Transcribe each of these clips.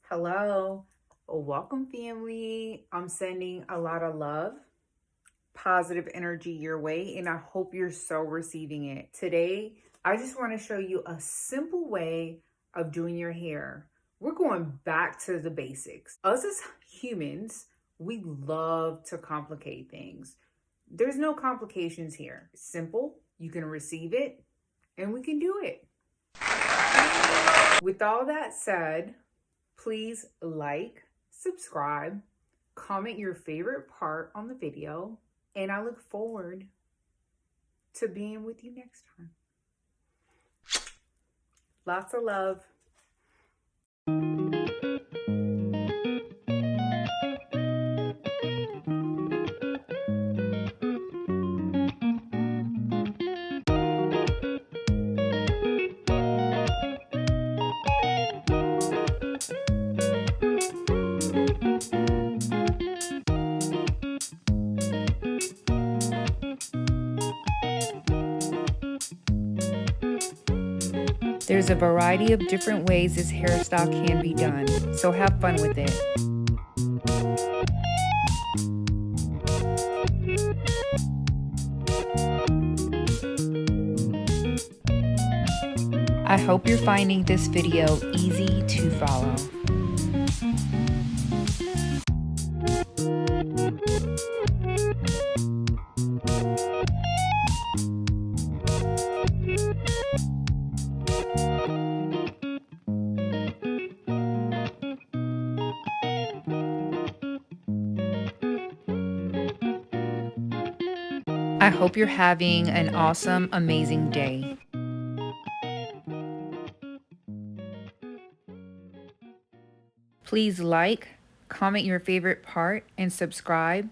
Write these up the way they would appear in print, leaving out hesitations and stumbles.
Hello, welcome family. I'm sending a lot of love, positive energy your way, and I hope you're so receiving it. Today, I just want to show you a simple way of doing your hair. We're going back to the basics. Us as humans, we love to complicate things. There's no complications here. It's simple, you can receive it, and we can do it. With all that said, please like, subscribe, comment your favorite part on the video, and I look forward to being with you next time. Lots of love. There's a variety of different ways this hairstyle can be done, so have fun with it. I hope you're finding this video easy to follow. I hope you're having an awesome, amazing day. Please like, comment your favorite part, and subscribe.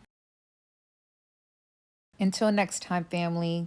Until next time, family.